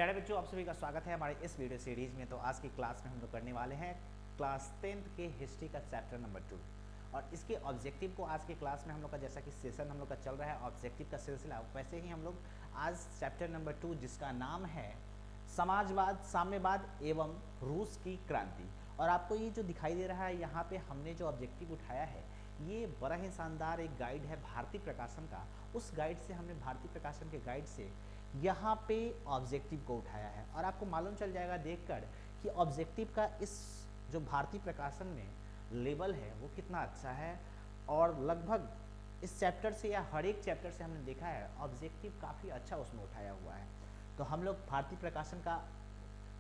प्यारे बच्चों, आप सभी का स्वागत है हमारे इस वीडियो सीरीज में। तो आज की क्लास में हम लोग करने वाले हैं क्लास 10th के हिस्ट्री का चैप्टर नंबर 2 और इसके ऑब्जेक्टिव को आज की क्लास में हम लोग का, जैसा कि सेशन हम लोग का चल रहा है ऑब्जेक्टिव का सिलसिला, वैसे ही हम लोग आज चैप्टर नंबर 2 जिसका नाम है समाजवाद, साम्यवाद एवं रूस की क्रांति। और आपको ये जो दिखाई दे रहा है यहाँ पे हमने जो ऑब्जेक्टिव उठाया है ये बड़ा ही शानदार एक गाइड है भारतीय प्रकाशन का। उस गाइड से हमने भारतीय प्रकाशन के गाइड से यहाँ पे ऑब्जेक्टिव को उठाया है और आपको मालूम चल जाएगा देखकर कि ऑब्जेक्टिव का इस जो भारतीय प्रकाशन में लेवल है वो कितना अच्छा है। और लगभग इस चैप्टर से या हर एक चैप्टर से हमने देखा है ऑब्जेक्टिव काफ़ी अच्छा उसमें उठाया हुआ है। तो हम लोग भारतीय प्रकाशन का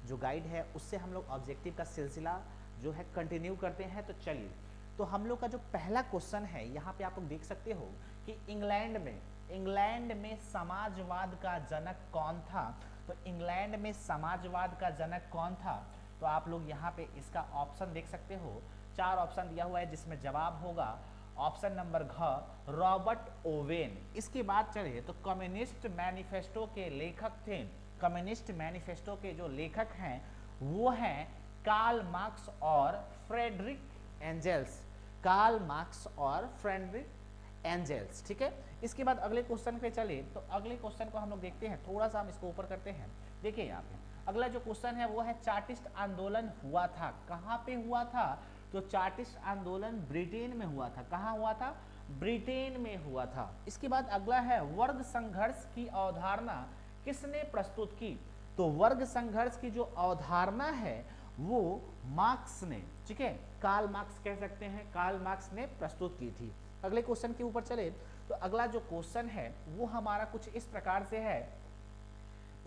जो गाइड है उससे हम लोग ऑब्जेक्टिव का सिलसिला जो है कंटिन्यू करते हैं। तो चलिए, तो हम लोग का जो पहला क्वेश्चन है यहाँ पे आप लोग देख सकते हो कि इंग्लैंड में समाजवाद का जनक कौन था। तो इंग्लैंड में समाजवाद का जनक कौन था, तो आप लोग यहाँ पे इसका ऑप्शन देख सकते हो। 4 ऑप्शन दिया हुआ है जिसमें जवाब होगा ऑप्शन नंबर घ, रॉबर्ट ओवेन। इसके बाद चलिए, तो कम्युनिस्ट मैनिफेस्टो के लेखक थे। कम्युनिस्ट मैनिफेस्टो के जो लेखक हैं वो हैं कार्ल मार्क्स और फ्रेडरिक एंजेल्स। कार्ल मार्क्स और फ्रेडरिक एंजेल्स, ठीक है। इसके बाद अगले क्वेश्चन पे चले, तो अगले क्वेश्चन को हम लोग देखते हैं, थोड़ा सा हम इसको ऊपर करते हैं। देखिए यहाँ पे अगला जो क्वेश्चन है वो है चार्टिस्ट आंदोलन हुआ था, कहाँ पे हुआ था। तो चार्टिस्ट आंदोलन ब्रिटेन में हुआ था। कहाँ हुआ था? ब्रिटेन में हुआ था। इसके बाद अगला है वर्ग संघर्ष की अवधारणा किसने प्रस्तुत की। तो वर्ग संघर्ष की जो अवधारणा है वो मार्क्स ने, ठीक है, कार्ल मार्क्स कह सकते हैं, कार्ल मार्क्स ने प्रस्तुत की थी। अगले क्वेश्चन के ऊपर चले, तो अगला जो क्वेश्चन है वो हमारा कुछ इस प्रकार से है।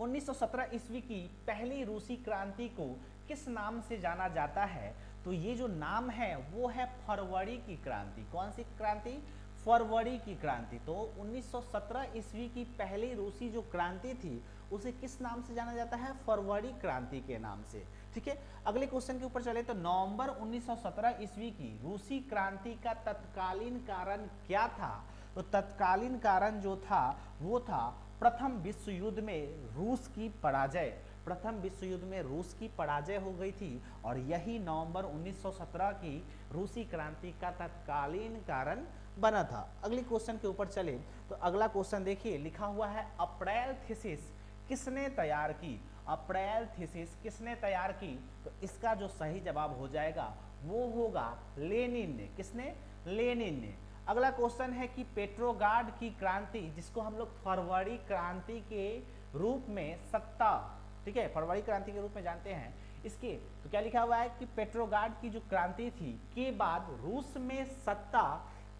1917 ईस्वी की पहली रूसी क्रांति को किस नाम से जाना जाता है। तो ये जो नाम है वो है फरवरी की क्रांति। कौन सी क्रांति? फरवरी की क्रांति। तो 1917 ईस्वी की पहली रूसी जो क्रांति थी उसे किस नाम से जाना जाता है? फरवरी क्रांति के नाम से, ठीक है। अगले क्वेश्चन के ऊपर चले, तो नवंबर 1917 ईस्वी की रूसी क्रांति का तत्कालीन कारण क्या था। तो तत्कालीन कारण जो था वो था प्रथम विश्व युद्ध में रूस की पराजय। प्रथम विश्व युद्ध में रूस की पराजय हो गई थी और यही नवंबर 1917 की रूसी क्रांति का तत्कालीन कारण बना था। अगले क्वेश्चन के ऊपर चले, तो अगला क्वेश्चन देखिए, लिखा हुआ है अप्रैल थीसिस किसने तैयार की। अप्रैल थीसिस किसने तैयार की। तो इसका जो सही जवाब हो जाएगा वो होगा लेनिन ने। किसने? लेनिन ने। अगला क्वेश्चन है कि पेट्रोग्राड की क्रांति, जिसको हम लोग फरवरी क्रांति के रूप में सत्ता, ठीक है, फरवरी क्रांति के रूप में जानते हैं इसके, तो क्या लिखा हुआ है कि पेट्रोग्राड की जो क्रांति थी के बाद रूस में सत्ता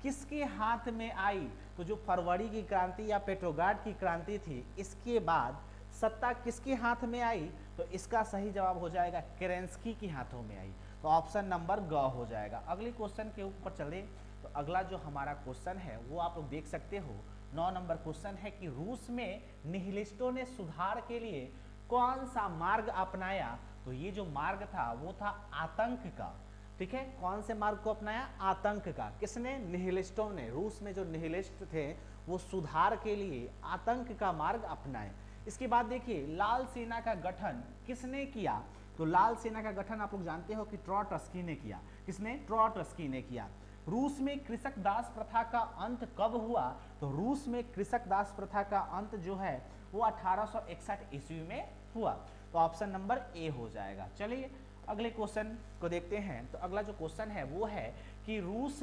किसके हाथ में आई। तो जो फरवरी की क्रांति या पेट्रोग्राड की क्रांति थी इसके बाद सत्ता किसके हाथ में आई। तो इसका सही जवाब हो जाएगा केरेंस्की के हाथों में आई। तो ऑप्शन नंबर ग हो जाएगा। अगले क्वेश्चन के ऊपर चले, तो अगला जो हमारा क्वेश्चन है वो आप लोग देख सकते हो। 9 नंबर क्वेश्चन है कि रूस में निहिलिस्टों ने सुधार के लिए कौन सा मार्ग अपनाया। तो ये जो मार्ग था वो था आतंक का, ठीक है। कौन से मार्ग को अपनाया? आतंक का। किसने? निहिलिस्टों ने। रूस में जो निहिलिस्ट थे वो सुधार के लिए आतंक का मार्ग अपनाए। इसके बाद देखिए लाल सेना का गठन किसने किया। तो लाल सेना का गठन आप लोग जानते हो कि ट्रॉट्स्की ने किया। किसने? ट्रॉट्स्की ने किया। रूस में कृषक दास प्रथा का अंत कब हुआ। तो रूस में कृषक दास प्रथा का अंत जो है वो 1861 ईस्वी में हुआ। तो ऑप्शन नंबर ए हो जाएगा। चलिए अगले क्वेश्चन को देखते हैं। तो अगला जो क्वेश्चन है वो है कि रूस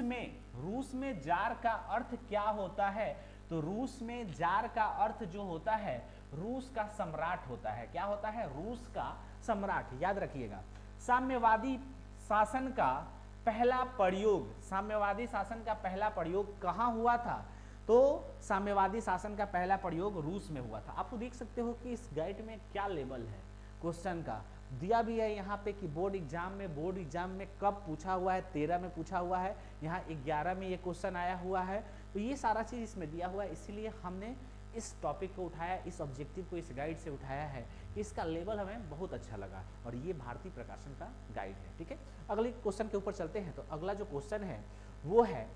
में जार का अर्थ क्या होता है। तो रूस में जार का अर्थ जो होता है रूस का सम्राट होता है। क्या होता है? रूस का सम्राट। याद रखिएगा। साम्यवादी शासन का पहला प्रयोग, साम्यवादी शासन का पहला प्रयोग कहाँ हुआ था। तो साम्यवादी शासन का पहला प्रयोग रूस में हुआ था। आपको देख सकते हो कि इस गाइड में क्या लेवल है क्वेश्चन का दिया भी है यहाँ पे कि बोर्ड एग्जाम में कब पूछा हुआ है। 13 में पूछा हुआ है, यहाँ 11 में ये क्वेश्चन आया हुआ है। तो ये सारा चीज़ इसमें दिया हुआ है, इसीलिए हमने इस टॉपिक को उठाया, इस ऑब्जेक्टिव को इस गाइड से उठाया है। इसका लेवल हमें बहुत अच्छा लगा और ये भारतीय प्रकाशन का गाइड है, ठीक है। अगले क्वेश्चन के ऊपर चलते हैं। तो अगला जो क्वेश्चन है वो है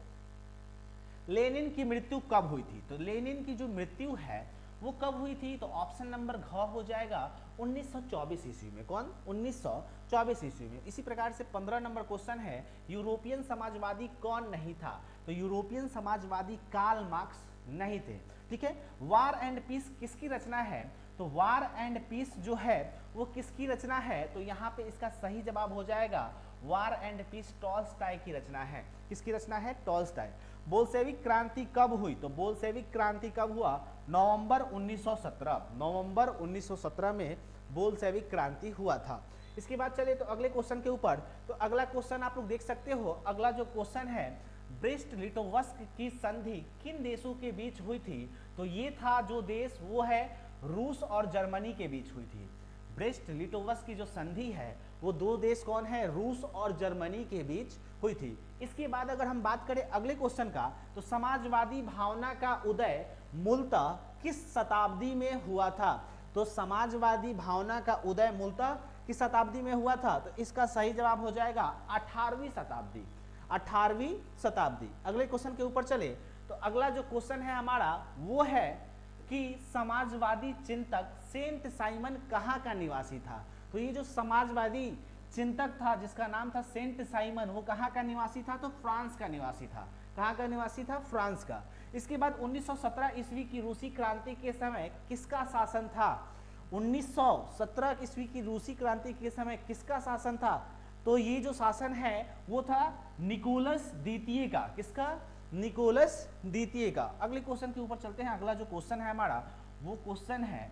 लेनिन की मृत्यु कब हुई थी। तो लेनिन की जो मृत्यु है वो कब हुई थी? तो ऑप्शन नंबर घ हो जाएगा 1924 ईस्वी में। कौन? 1924 ईस्वी में। इसी प्रकार से 15 नंबर क्वेश्चन है, यूरोपियन समाजवादी कौन नहीं था? तो यूरोपियन समाजवादी कार्ल मार्क्स नहीं थे। ठीक है। वार एंड पीस किसकी रचना है? तो वार एंड पीस जो है वो किसकी रचना है? तो यहाँ पे इसका सही जवाब हो जाएगा वार एंड पीस टॉल्स्टॉय की रचना है। किसकी रचना है? टॉल्स्टॉय। बोल्शेविक क्रांति कब हुई? तो बोल्शेविक क्रांति कब हुआ? नवंबर 1917। नवंबर 1917 में बोल्शेविक क्रांति हुआ था। इसके बाद चले तो अगले क्वेश्चन के ऊपर। तो अगला क्वेश्चन आप लोग देख सकते हो। अगला जो क्वेश्चन है, ब्रेस्ट लिटोवस्क की संधि किन देशों के बीच हुई थी? तो ये था जो देश वो है रूस और जर्मनी के बीच हुई थी। ब्रेस्ट लिटोवस्क की जो संधि है वो दो देश कौन है? रूस और जर्मनी के बीच हुई थी। इसके बाद अगर हम बात करें अगले क्वेश्चन का, तो समाजवादी भावना का उदय मूलतः किस शताब्दी में हुआ था? तो समाजवादी भावना का उदय मूलतः किस शताब्दी में हुआ था? तो इसका सही जवाब हो जाएगा 18वीं शताब्दी। 18वीं शताब्दी। अगले क्वेश्चन के ऊपर चले तो अगला जो क्वेश्चन है हमारा वो है कि समाजवादी चिंतक सेंट साइमन कहाँ का निवासी था? तो ये जो समाजवादी चिंतक था जिसका नाम था सेंट साइमन, वो कहाँ का निवासी था? तो फ्रांस का निवासी था। कहाँ का निवासी था? फ्रांस का। इसके बाद 1917 ईस्वी की रूसी क्रांति के समय किसका शासन था? 1917 ईस्वी की रूसी क्रांति के समय किसका शासन था? तो ये जो शासन है वो था निकोलस द्वितीय का। किसका? निकोलस द्वितीय का। अगले क्वेश्चन के ऊपर चलते हैं। अगला जो क्वेश्चन है हमारा वो क्वेश्चन है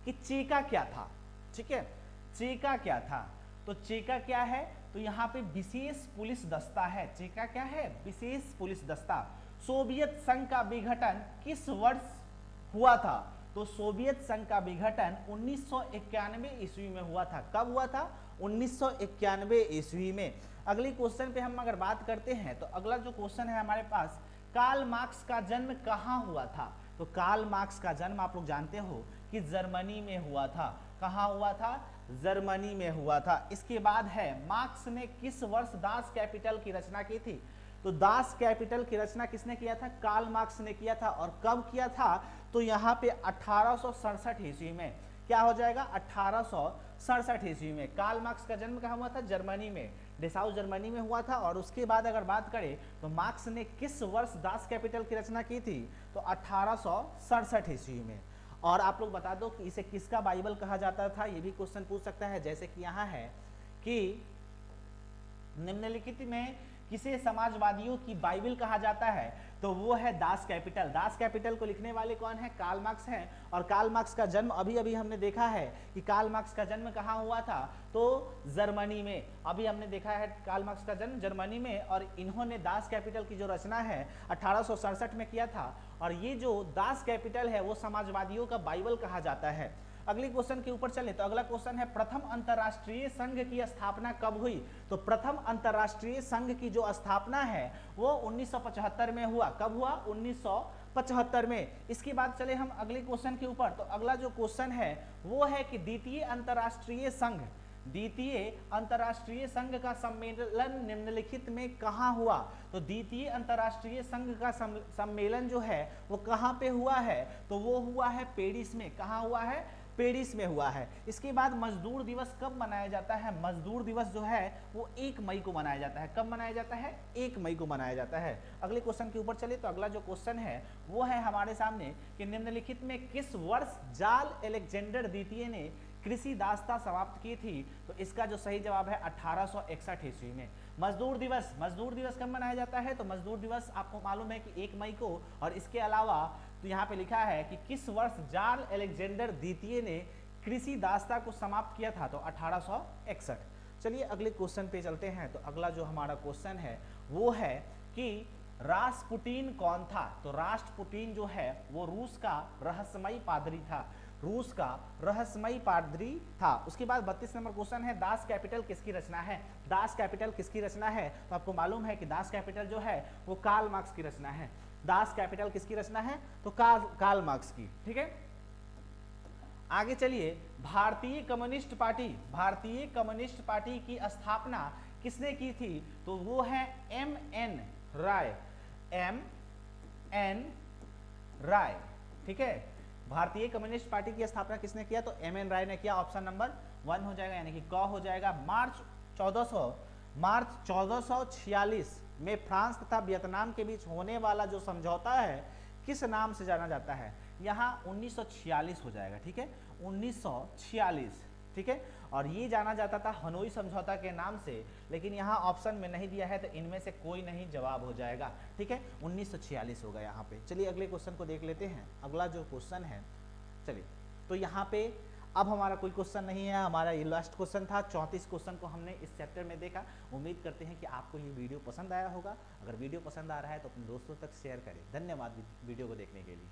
कि चेका क्या था? ठीक है, चेका क्या था? तो चेका क्या है? तो यहाँ पे विशेष पुलिस दस्ता है। चेका क्या है? विशेष पुलिस दस्ता। सोवियत संघ का विघटन किस वर्ष हुआ था? तो सोवियत संघ का विघटन 1991 ईस्वी में हुआ था। कब हुआ था? 1991 ईस्वी में। अगले क्वेश्चन पे हम अगर बात करते हैं तो अगला जो क्वेश्चन है हमारे पास, कार्ल मार्क्स का जन्म कहाँ हुआ था? तो कार्ल मार्क्स का जन्म आप लोग जानते हो कि जर्मनी में हुआ था। कहाँ हुआ था? जर्मनी में हुआ था। इसके बाद है मार्क्स ने किस वर्ष दास कैपिटल की रचना की थी? तो दास कैपिटल की रचना किसने किया था? कार्ल मार्क्स ने किया था। और कब किया था? तो यहाँ पे 1867 ईस्वी में। क्या हो जाएगा? 1867 ईस्वी में। कार्ल मार्क्स का जन्म कहाँ हुआ था? जर्मनी में, डेसाउ जर्मनी में हुआ था। और उसके बाद अगर बात करें तो मार्क्स ने किस वर्ष दास कैपिटल की रचना की थी? तो 1867 ईस्वी में। और आप लोग बता दो कि इसे किसका बाइबल कहा जाता था? ये भी क्वेश्चन पूछ सकता है। जैसे कि यहाँ है कि निम्नलिखित में किसे समाजवादियों की बाइबल कहा जाता है? तो वो है दास कैपिटल। दास कैपिटल को लिखने वाले कौन है? कार्ल मार्क्स हैं। और कार्ल मार्क्स का जन्म अभी अभी हमने देखा है कि कार्ल मार्क्स का जन्म कहाँ हुआ था? तो जर्मनी में। अभी हमने देखा है कार्ल मार्क्स का जन्म जर्मनी में। और इन्होंने दास कैपिटल की जो रचना है 1867 में किया था। और ये जो दास कैपिटल है वो समाजवादियों का बाइबल कहा जाता है। अगले क्वेश्चन के ऊपर चले तो अगला क्वेश्चन है, प्रथम अंतरराष्ट्रीय संघ की स्थापना कब हुई? तो प्रथम अंतरराष्ट्रीय संघ की जो स्थापना है वो 1975 में हुआ। कब हुआ? 1975 में। इसके बाद चले हम अगले क्वेश्चन के ऊपर। तो अगला जो क्वेश्चन है वो है कि द्वितीय अंतरराष्ट्रीय संघ का सम्मेलन निम्नलिखित में कहाँ हुआ? तो द्वितीय अंतरराष्ट्रीय संघ का सम्मेलन जो है वो कहाँ पे हुआ है? तो वो हुआ है पेरिस में। कहाँ हुआ है? पेरिस में हुआ है। इसके बाद मजदूर दिवस कब मनाया जाता है? मजदूर दिवस जो है वो 1 मई को मनाया जाता है। कब मनाया जाता है? 1 मई को मनाया जाता है। अगले क्वेश्चन के ऊपर चले तो अगला जो क्वेश्चन है वो है हमारे सामने कि निम्नलिखित में किस वर्ष जाल अलेक्जेंडर द्वितीय ने कृषि दासता समाप्त की थी? तो इसका जो सही जवाब है 1861 ईस्वी में। मजदूर दिवस कब मनाया जाता है? तो मजदूर दिवस आपको मालूम है कि 1 मई को। और इसके अलावा तो यहाँ पे लिखा है कि किस वर्ष जाल अलेक्जेंडर द्वितीय ने कृषि दासता को समाप्त किया था? तो 1861। चलिए अगले क्वेश्चन पे चलते हैं। तो अगला जो हमारा क्वेश्चन है वो है कि रास्पुटिन कौन था? तो रास्पुटिन जो है वो रूस का रहस्यमयी पादरी था। रूस का रहस्यमयी पादरी था। उसके बाद 32 नंबर क्वेश्चन है, दास कैपिटल किसकी रचना है? दास कैपिटल किसकी रचना है? तो आपको मालूम है कि दास कैपिटल जो है वो कार्ल मार्क्स की रचना है। दास कैपिटल किसकी रचना है? तो कार्ल मार्क्स की। ठीक है, आगे चलिए। भारतीय कम्युनिस्ट पार्टी की स्थापना किसने की थी? तो वो है M.N. राय। M.N. राय। ठीक है, भारतीय कम्युनिस्ट पार्टी की स्थापना किसने किया? तो एम एन राय ने किया। ऑप्शन नंबर 1 हो जाएगा, यानी कि क हो जाएगा। मार्च 1446 में फ्रांस तथा वियतनाम के बीच होने वाला जो समझौता है किस नाम से जाना जाता है? यहाँ 1946 हो जाएगा, ठीक है, 1946, ठीक है। और ये जाना जाता था हनोई समझौता के नाम से, लेकिन यहाँ ऑप्शन में नहीं दिया है, तो इनमें से कोई नहीं जवाब हो जाएगा, ठीक है, 1946 होगा यहाँ पे। चलिए अगले क्वेश्चन को देख लेते हैं। अगला जो क्वेश्चन है, चलिए तो यहाँ पे अब हमारा कोई क्वेश्चन नहीं है, हमारा ये लास्ट क्वेश्चन था। 34 क्वेश्चन को हमने इस चैप्टर में देखा। उम्मीद करते हैं कि आपको ये वीडियो पसंद आया होगा। अगर वीडियो पसंद आ रहा है तो अपने दोस्तों तक शेयर करें। धन्यवाद वीडियो को देखने के लिए।